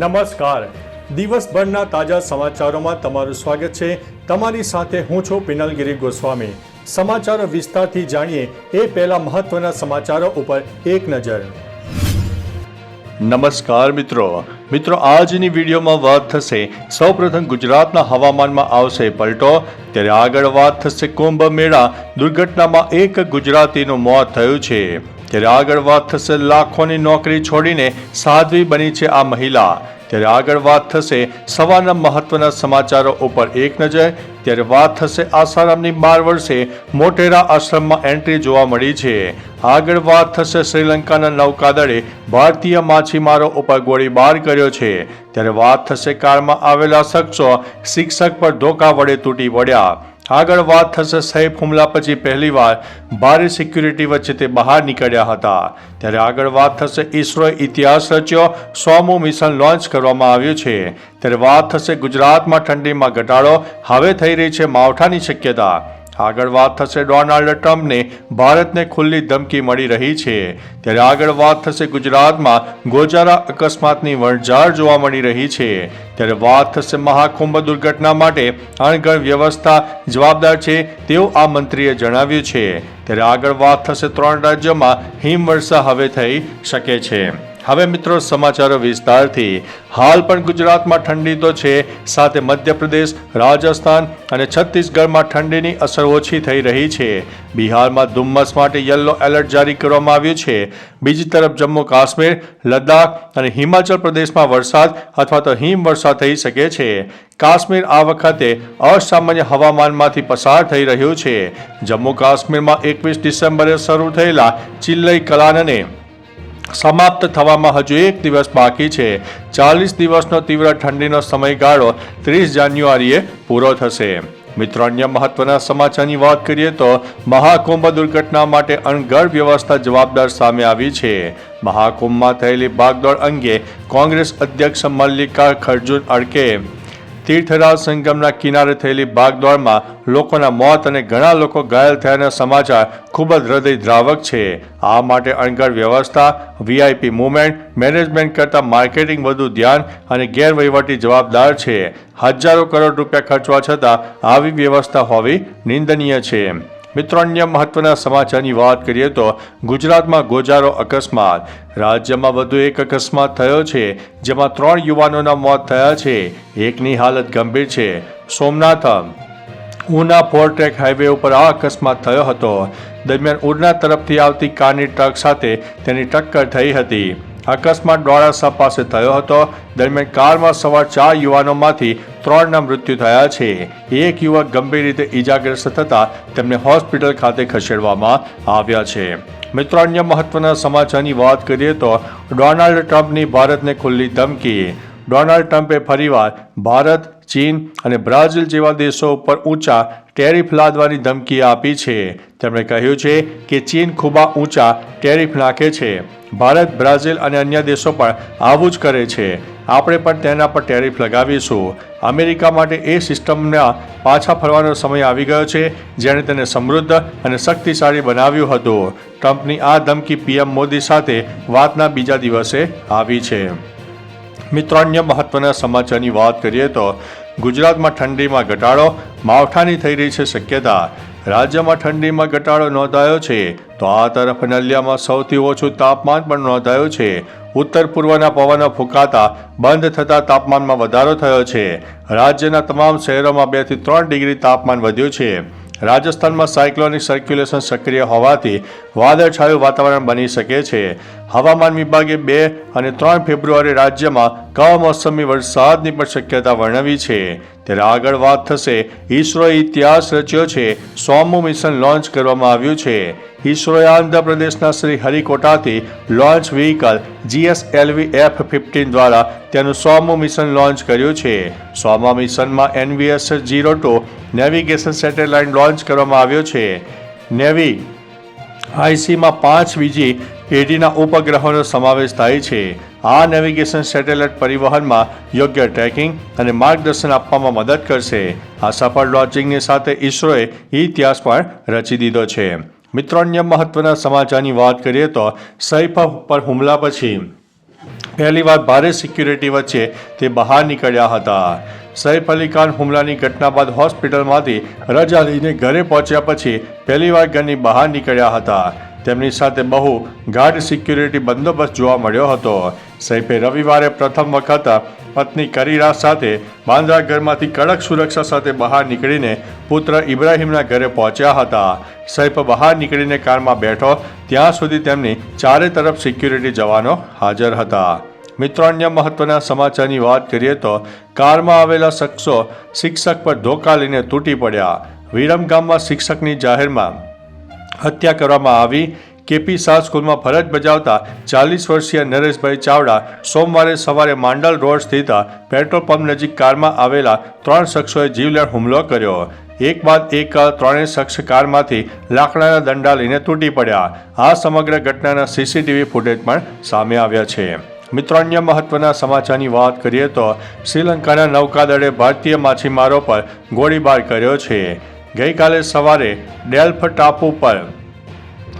નમસ્કાર, દિવસભરના તાજા સમાચારોમાં તમારું સ્વાગત છે। તમારી સાથે હું છું પિનલગીરી ગોસ્વામી। સમાચારો વિસ્તારથી જાણીએ એ પહેલા મહત્વના સમાચારો ઉપર એક નજર। નમસ્કાર મિત્રો, આજની વિડીયોમાં વાત થશે સૌપ્રથમ ગુજરાતના હવામાનમાં આવશે પલટો, ત્યારે આગળ વાત થશે કુંભ મેળા દુર્ઘટનામાં એક ગુજરાતીનું મોત થયું છે, ત્યારે આગળ વાત થશે લાખોની નોકરી છોડીને સાધ્વી બની છે આ મહિલા, ત્યારે આગળ વાત થશે સવારના મહત્વના સમાચારો ઉપર એક નજર, ત્યારે વાત થશે આસારામની 12 વર્ષે મોટેરા આશ્રમમાં એન્ટ્રી જોવા મળી છે। આગળ વાત થશે શ્રીલંકાના નૌકાદળે ભારતીય માછીમારો ઉપર ગોળીબાર કર્યો છે, ત્યારે વાત થશે કારમાં આવેલા શખ્સો શિક્ષક પર ધોકા વડે તૂટી પડ્યા। આગળ વાત થશે સૈફ હુમલા પછી પહેલીવાર ભારે સિક્યુરિટી વચ્ચે તે બહાર નીકળ્યા હતા, ત્યારે આગળ વાત થશે ઈસરોએ ઇતિહાસ રચ્યો, 100મું મિશન લોન્ચ કરવામાં આવ્યું છે, ત્યારે વાત થશે ગુજરાતમાં ઠંડીમાં ઘટાડો, હવે થઈ રહી છે માવઠાની શક્યતા। આગળ વાત થશે ડોનાલ્ડ ટ્રમ્પને ભારતને ખુલ્લી ધમકી મળી રહી છે, ત્યારે આગળ વાત થશે ગુજરાતમાં ગોજારા અકસ્માતની વણઝાર જોવા મળી રહી છે, ત્યારે વાત થશે મહાકુંભ દુર્ઘટના માટે અણઘડ વ્યવસ્થા જવાબદાર છે તેવું આ મંત્રીએ જણાવ્યું છે, ત્યારે આગળ વાત થશે 3 રાજ્યોમાં હિમવર્ષા હવે થઈ શકે છે। હવે મિત્રો સમાચારો વિસ્તારથી। હાલ પણ ગુજરાતમાં ઠંડી તો છે, સાથે મધ્યપ્રદેશ, રાજસ્થાન અને છત્તીસગઢમાં ઠંડીની અસર ઓછી થઈ રહી છે। બિહારમાં ધુમ્મસ માટે યલો એલર્ટ જારી કરવામાં આવ્યું છે। બીજી તરફ જમ્મુ કાશ્મીર, લદ્દાખ અને હિમાચલ પ્રદેશમાં વરસાદ અથવા તો હિમવર્ષા થઈ શકે છે। કાશ્મીર આ વખતે અસામાન્ય હવામાનમાંથી પસાર થઈ રહ્યું છે। જમ્મુ કાશ્મીરમાં 21 ડિસેમ્બરે શરૂ થયેલા ચિલ્લઈ કલાનને સમાપ્ત થવામાં હજુ 1 દિવસ બાકી છે। 40 દિવસનો તીવ્ર ઠંડીનો સમયગાળો 30 જાન્યુઆરીએ પૂરો થશે। મિત્રો, અન્ય મહત્વના સમાચારની વાત કરીએ તો મહાકુંભ દુર્ઘટના માટે અણઘડ વ્યવસ્થા જવાબદાર સામે આવી છે। મહાકુંભમાં થયેલી ભાગદોડ અંગે કોંગ્રેસ અધ્યક્ષ મલ્લિકા ખર્જુન અડકે તીર્થરાજ સંગમના કિનારે થયેલી ભાગદોડમાં લોકોના મોત અને ઘણા લોકો ઘાયલ થયાના સમાચાર ખૂબ જ હૃદયદ્રાવક છે। આ માટે અણઘડ વ્યવસ્થા, વીઆઈપી મુવમેન્ટ મેનેજમેન્ટ કરતાં માર્કેટિંગ વધુ ધ્યાન અને ગેરવહીવટી જવાબદાર છે। હજારો કરોડ રૂપિયા ખર્ચવા છતાં આવી વ્યવસ્થા હોવી નિંદનીય છે। મિત્રો, અન્ય મહત્વના સમાચારની વાત કરીએ તો ગુજરાતમાં ગોજારો અકસ્માત। રાજ્યમાં વધુ એક અકસ્માત થયો છે, જેમાં 3 યુવાનોના મોત થયા છે, એકની હાલત ગંભીર છે। સોમનાથ ઉના 4 ટ્રેક હાઈવે ઉપર આ અકસ્માત થયો હતો। દરમિયાન ઉના તરફથી આવતી કારની ટ્રક સાથે તેની ટક્કર થઈ હતી। અકસ્માત ડોળાસા પાસે થયો હતો। દરમિયાન કારમાં સવાર 4 યુવાનોમાંથી 3ના મૃત્યુ થયા છે। એક યુવક ગંભીર રીતે ઈજાગ્રસ્ત થતા તેમને હોસ્પિટલ ખાતે ખસેડવામાં આવ્યા છે। મિત્રો, અન્ય મહત્વના સમાચારની વાત કરીએ તો ડોનાલ્ડ ટ્રમ્પની ભારતને ખુલ્લી ધમકી। ડોનાલ્ડ ટ્રમ્પે ફરીવાર ભારત, ચીન અને બ્રાઝિલ જેવા દેશો ઉપર ઊંચા ટેરિફ લાદવાની ધમકી આપી છે। તેમણે કહ્યું છે કે ચીન ખૂબ ઊંચા ટેરિફ નાખે છે, ભારત, બ્રાઝિલ અને અન્ય દેશો પણ આવું જ કરે છે, આપણે પણ તેના પર ટેરિફ લગાવીશું। અમેરિકા માટે એ સિસ્ટમના પાછા ફરવાનો સમય આવી ગયો છે જેણે તેને સમૃદ્ધ અને શક્તિશાળી બનાવ્યું હતું। ટ્રમ્પની આ ધમકી પીએમ મોદી સાથે વાતના બીજા દિવસે આવી છે। મિત્રો, અન્ય મહત્વના સમાચારની વાત કરીએ તો ગુજરાતમાં ઠંડીમાં ઘટાડો, માવઠાની થઈ રહી છે શક્યતા। રાજ્યમાં ઠંડીમાં ઘટાડો નોંધાયો છે, તો આ તરફ નલિયામાં સૌથી ઓછું તાપમાન પણ નોંધાયું છે। ઉત્તર પૂર્વના પવનો ફૂંકાતા બંધ થતા તાપમાનમાં વધારો થયો છે। રાજ્યના તમામ શહેરોમાં 2 થી 3 ડિગ્રી તાપમાન વધ્યું છે। રાજસ્થાનમાં સાયક્લોનિક સર્ક્યુલેશન સક્રિય હોવાથી વાદળછાયું વાતાવરણ બની શકે છે। હવામાન વિભાગે 2 અને 3 ફેબ્રુઆરી રાજ્યમાં કમોસમી વરસાદની પણ શક્યતા વર્ણવી છે। ત્યારે આગળ વાત થશે ઈસરોએ ઇતિહાસ રચ્યો છે, 100મું મિશન લોન્ચ કરવામાં આવ્યું છે। ઈસરોએ આંધ્રપ્રદેશના શ્રી હરિકોટાથી લોન્ચ વ્હીકલ GSLV F-15 દ્વારા તેનું 100મું મિશન લોન્ચ કર્યું છે। 100મા મિશનમાં NVS-02 નેવિગેશન સેટેલાઇટ લોન્ચ કરવામાં આવ્યો છે। નેવી આઈસીમાં 5 બીજી પેઢીના ઉપગ્રહોનો સમાવેશ થાય છે। આ નેવિગેશન સેટેલાઇટ પરિવહનમાં યોગ્ય ટ્રેકિંગ અને માર્ગદર્શન આપવામાં મદદ કરશે। આ સફળ લોન્ચિંગની સાથે ઈસરોએ ઇતિહાસ પણ રચી દીધો છે। મિત્રો, અન્ય મહત્વના સમાચારની વાત કરીએ તો સૈફ પર હુમલા પછી પહેલીવાર ભારે સિક્યુરિટી વચ્ચે તે બહાર નીકળ્યા હતા. સૈફ અલી ખાન હુમલાની ઘટના બાદ હોસ્પિટલમાંથી રજા લઈને ઘરે પહોંચ્યા પછી પહેલીવાર ઘરની બહાર નીકળ્યા હતા. તેમની સાથે બહુ ગાઢ સિક્યુરિટી બંદોબસ્ત જોવા મળ્યો હતો. સૈફે રવિવારે પ્રથમ વખત પત્ની કરીરા સાથે બાંદ્રા ઘરમાંથી કડક સુરક્ષા સાથે બહાર નીકળીને પુત્ર ઇબ્રાહિમના ઘરે પહોંચ્યા હતા. સૈફ બહાર નીકળીને કારમાં બેઠો ત્યાં સુધી તેમની ચારે તરફ સિક્યુરિટી જવાનો હાજર હતા. મિત્રો, અન્ય મહત્વના સમાચારની વાત કરીએ તો કારમાં આવેલા શખ્સો શિક્ષક પર ધોકા લઈને તૂટી પડ્યા. વિરમગામમાં શિક્ષકની જાહેરમાં હત્યા કરવામાં આવી. કેપી શાહ સ્કૂલમાં ફરજ બજાવતા 40 વર્ષીય નરેશભાઈ ચાવડા સોમવારે સવારે માંડલ રોડ સ્થિત પેટ્રોલ પંપ નજીક કારમાં આવેલા 3 શખ્સોએ જીવલેણ હુમલો કર્યો. એક બાદ એક ત્રણેય શખ્સ કારમાંથી લાકડાના દંડા લઈને તૂટી પડ્યા. આ સમગ્ર ઘટનાના સીસીટીવી ફૂટેજ પણ સામે આવ્યા છે. મિત્રો, અન્ય મહત્વના સમાચારની વાત કરીએ તો શ્રીલંકાના નૌકાદળે ભારતીય માછીમારો પર ગોળીબાર કર્યો છે. ગઈકાલે સવારે ડેલ્ફ ટાપુ પર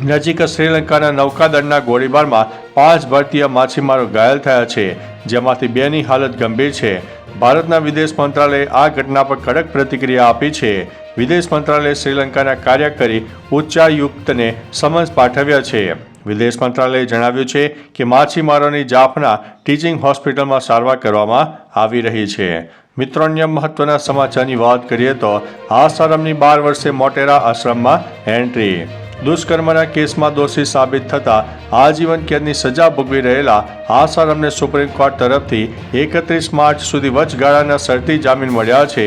નજીક શ્રીલંકાના નૌકાદળના ગોળીબારમાં 5 ભારતીય માછીમારો ઘાયલ થયા છે, જેમાંથી 2ની હાલત ગંભીર છે. ભારતના વિદેશ મંત્રાલયે આ ઘટના પર કડક પ્રતિક્રિયા આપી છે. વિદેશ મંત્રાલયે શ્રીલંકાના કાર્યકારી ઉચ્ચાયુક્તને સમન્સ પાઠવ્યા છે. વિદેશ મંત્રાલયે જણાવ્યું છે કે માછીમારોની જાફના ટીચિંગ હોસ્પિટલમાં સારવાર કરવામાં આવી રહી છે. મિત્રો, અન્ય મહત્વના સમાચારની વાત કરીએ તો આસારામની 12 વર્ષે મોટેરા આશ્રમમાં એન્ટ્રી. દુષ્કર્મના કેસમાં દોષી સાબિત થતા આજીવન કેદની સજા ભોગવી રહેલા આસારામને સુપ્રીમ કોર્ટ તરફથી 31 માર્ચ સુધી વચગાળાના શરતી જામીન મળ્યા છે.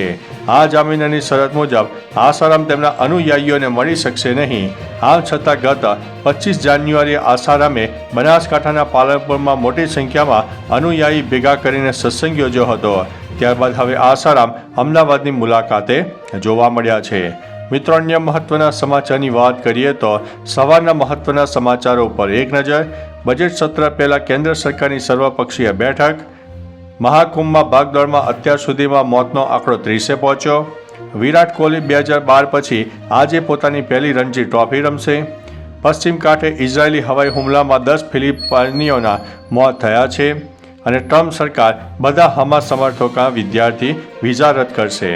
આ જામીનની શરત મુજબ આસારામ તેમના અનુયાયીઓને મળી શકશે નહીં. આમ છતાં ગત 25 જાન્યુઆરીએ આસારામે બનાસકાંઠાના પાલનપુરમાં મોટી સંખ્યામાં અનુયાયી ભેગા કરીને સત્સંગ યોજ્યો હતો. ત્યારબાદ હવે આસારામ અમદાવાદની મુલાકાતે જોવા મળ્યા છે. મિત્રો, અન્ય મહત્વના સમાચારની વાત કરીએ તો સવારના મહત્વના સમાચારો ઉપર એક નજર. બજેટ સત્ર પહેલા કેન્દ્ર સરકારની સર્વપક્ષીય બેઠક. મહાકુંભમાં ભાગદોડમાં અત્યાર સુધીમાં મોતનો આંકડો 30 પહોંચ્યો. વિરાટ કોહલી 2012 પછી આજે પોતાની પહેલી રણજી ટ્રોફી રમશે. પશ્ચિમ કાંઠે ઇઝરાયેલી હવાઈ હુમલામાં 10 ફિલિપાઈનીઓના મોત થયા છે. અને ટ્રમ્પ સરકાર બધા હમાસ સમર્થકોના વિદ્યાર્થી વિઝા રદ કરશે.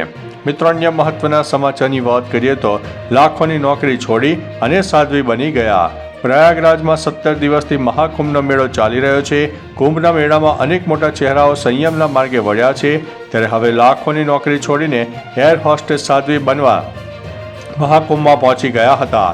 મિત્રો, અન્ય મહત્વના સમાચારની વાત કરીએ તો લાખોની નોકરી છોડી અને સાધ્વી બની ગયા. પ્રયાગરાજમાં 17 દિવસથી મહાકુંભનો મેળો ચાલી રહ્યો છે. કુંભના મેળામાં અનેક મોટા ચહેરાઓ સંયમના માર્ગે વળ્યા છે. ત્યારે હવે લાખોની નોકરી છોડીને એર હોસ્ટેસ સાધ્વી બનવા મહાકુંભમાં પહોંચી ગયા હતા.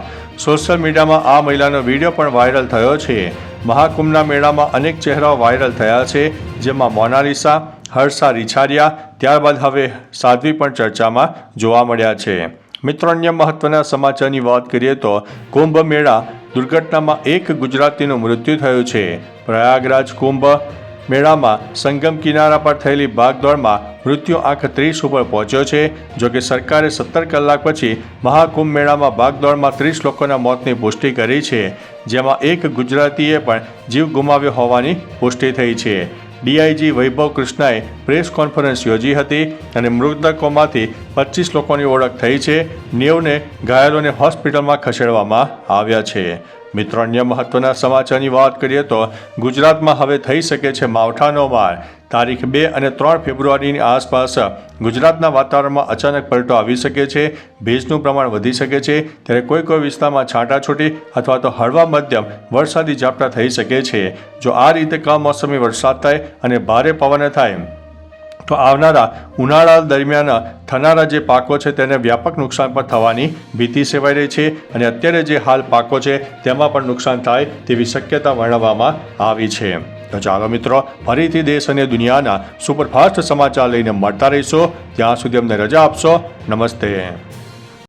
સોશિયલ મીડિયામાં આ મહિલાનો વિડીયો પણ વાયરલ થયો છે. મહાકુંભના મેળામાં અનેક ચહેરાઓ વાયરલ થયા છે, જેમાં મોનાલિસા, હર્ષા રિછારિયા, ત્યારબાદ હવે સાધ્વી પણ ચર્ચામાં જોવા મળ્યા છે. મિત્રો, અન્ય મહત્વના સમાચારની વાત કરીએ તો કુંભ મેળા દુર્ઘટનામાં એક ગુજરાતીનું મૃત્યુ થયું છે. પ્રયાગરાજ કુંભ મેળામાં સંગમ કિનારા પર થયેલી ભાગદોડમાં મૃત્યુ આંક 30 ઉપર પહોંચ્યો છે. જોકે સરકારે 17 કલાક પછી મહાકુંભ મેળામાં ભાગદોડમાં 30 લોકોના મોતની પુષ્ટિ કરી છે, જેમાં એક ગુજરાતીએ પણ જીવ ગુમાવ્યો હોવાની પુષ્ટિ થઈ છે. ડીઆઈજી વૈભવ કૃષ્ણાએ પ્રેસ કોન્ફરન્સ યોજી હતી અને મૃતકોમાંથી 25 લોકોની ઓળખ થઈ છે. 90 ઘાયલોને હોસ્પિટલમાં ખસેડવામાં આવ્યા છે. મિત્રો, અન્ય મહત્વના સમાચારની વાત કરીએ તો ગુજરાતમાં હવે થઈ શકે છે માવઠાનો માર. તારીખ 2 અને 3 ફેબ્રુઆરીની આસપાસ ગુજરાતના વાતાવરણમાં અચાનક પલટો આવી શકે છે. ભેજનું પ્રમાણ વધી શકે છે. ત્યારે કોઈ વિસ્તારમાં છાંટાછૂટી અથવા તો હળવા મધ્યમ વરસાદી ઝાપટા થઈ શકે છે. જો આ રીતે કમોસમી વરસાદ થાય અને ભારે પવન થાય તો આવનારા ઉનાળા દરમિયાન થનારા જે પાકો છે તેને વ્યાપક નુકસાન પણ થવાની ભીતિ સેવાઈ રહી છે. અને અત્યારે જે હાલ પાકો છે તેમાં પણ નુકસાન થાય તેવી શક્યતા વર્ણવવામાં આવી છે. તો ચાલો મિત્રો, ફરીથી દેશ અને દુનિયાના સુપરફાસ્ટ સમાચાર લઈને મળતા રહીશો. ત્યાં સુધી અમને રજા આપશો. નમસ્તે.